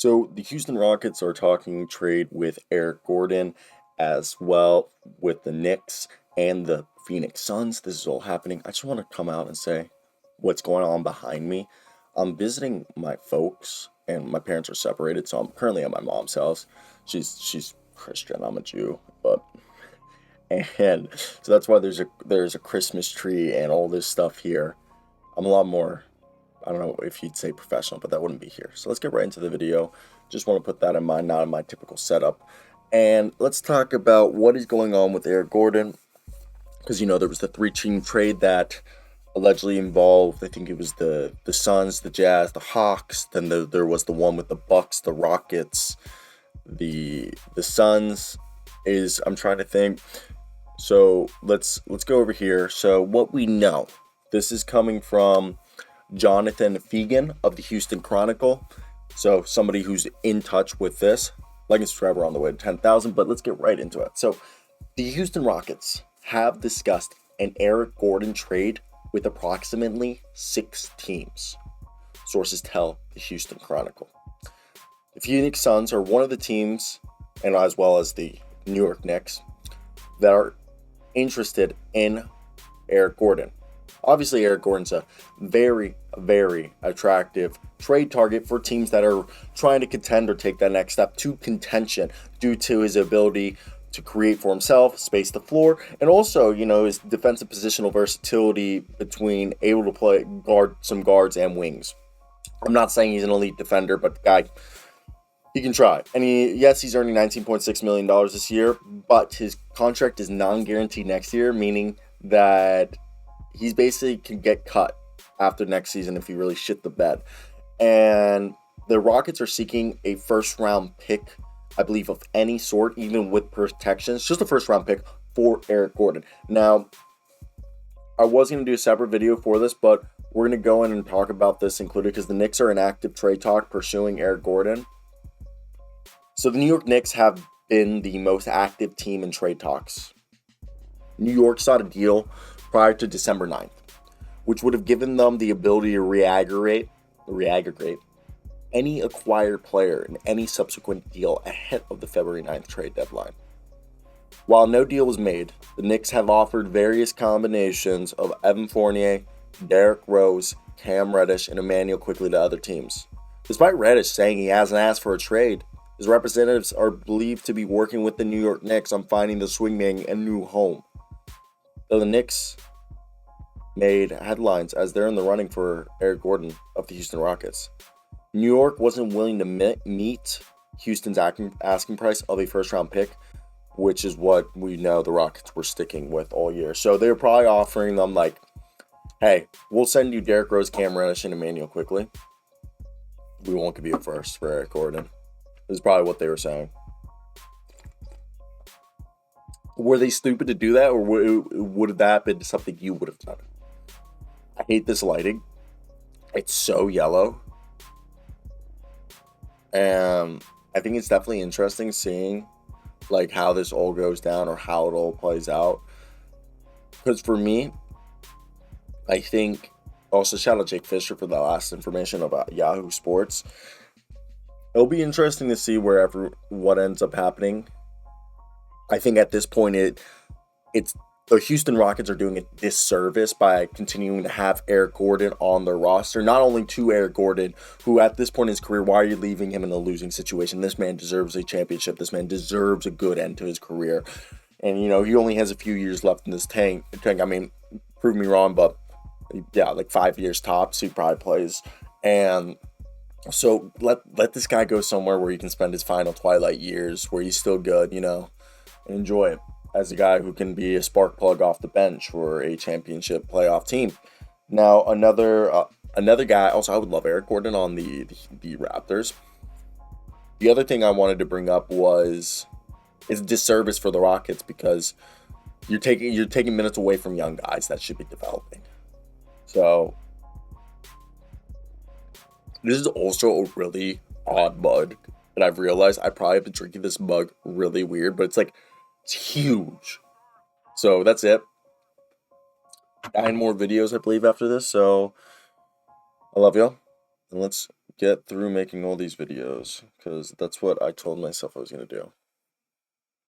So the Houston Rockets are talking trade with Eric Gordon as well with the Knicks and the Phoenix Suns. This is all happening. I just want to come out and say what's going on behind me. I'm visiting my folks and my parents are separated, so I'm currently at my mom's house. She's Christian, I'm a Jew, but and so that's why there's a Christmas tree and all this stuff here. I'm a lot more, I don't know if you'd say professional, but that wouldn't be here. So let's get right into the video. Just want to put that in mind, not in my typical setup. And let's talk about what is going on with Eric Gordon. Because, there was the three-team trade that allegedly involved, I think it was the Suns, the Jazz, the Hawks. Then there was the one with the Bucks, the Rockets, the Suns I'm trying to think. So let's go over here. So what we know, this is coming from Jonathan Fegan of the Houston Chronicle. So somebody who's in touch with this. Like and subscribe, we're on the way to 10,000, but let's get right into it. So the Houston Rockets have discussed an Eric Gordon trade with approximately 6 teams. Sources tell the Houston Chronicle. The Phoenix Suns are one of the teams, and as well as the New York Knicks, that are interested in Eric Gordon. Obviously, Eric Gordon's a very, very attractive trade target for teams that are trying to contend or take that next step to contention due to his ability to create for himself, space the floor, and also, his defensive positional versatility between able to play some guards and wings. I'm not saying he's an elite defender, but the guy, he can try. And he's earning $19.6 million this year, but his contract is non-guaranteed next year, meaning that he's basically can get cut after next season if he really shit the bed. And the Rockets are seeking a first-round pick, I believe, of any sort, even with protections. Just a first-round pick for Eric Gordon. Now, I was going to do a separate video for this, but we're going to go in and talk about this included because the Knicks are in active trade talk pursuing Eric Gordon. So the New York Knicks have been the most active team in trade talks. New York sought a deal prior to December 9th, which would have given them the ability to re-aggregate any acquired player in any subsequent deal ahead of the February 9th trade deadline. While no deal was made, the Knicks have offered various combinations of Evan Fournier, Derrick Rose, Cam Reddish, and Immanuel Quickley to other teams. Despite Reddish saying he hasn't asked for a trade, his representatives are believed to be working with the New York Knicks on finding the swingman a new home. Though the Knicks made headlines as they're in the running for Eric Gordon of the Houston Rockets, New York wasn't willing to meet Houston's asking price of a first-round pick, which is what we know the Rockets were sticking with all year. So they're probably offering them like, hey, we'll send you Derrick Rose, Cam Reddish, and Immanuel Quickley. We won't give you a first for Eric Gordon. This is probably what they were saying. Were they stupid to do that, or would that have been something you would have done? I hate this lighting. It's so yellow. And I think it's definitely interesting seeing like how this all goes down or how it all plays out. Because for me, I think also shout out Jake Fisher for the last information about Yahoo Sports. It'll be interesting to see what ends up happening. I think at this point it's the Houston Rockets are doing a disservice by continuing to have Eric Gordon on their roster. Not only to Eric Gordon, who at this point in his career, why are you leaving him in a losing situation? This man deserves a championship. This man deserves a good end to his career. And, he only has a few years left in this tank. I mean, prove me wrong, but yeah, like 5 years tops, he probably plays. And so let this guy go somewhere where he can spend his final twilight years, where he's still good, and enjoy it as a guy who can be a spark plug off the bench for a championship playoff team. Now, another guy, also I would love Eric Gordon on the Raptors. The other thing I wanted to bring up is a disservice for the Rockets because you're taking minutes away from young guys that should be developing. So this is also a really odd mug, and I've realized I probably have been drinking this mug really weird, but it's huge. So that's it. 9 more videos, I believe, after this. So I love y'all, and let's get through making all these videos, because that's what I told myself I was going to do.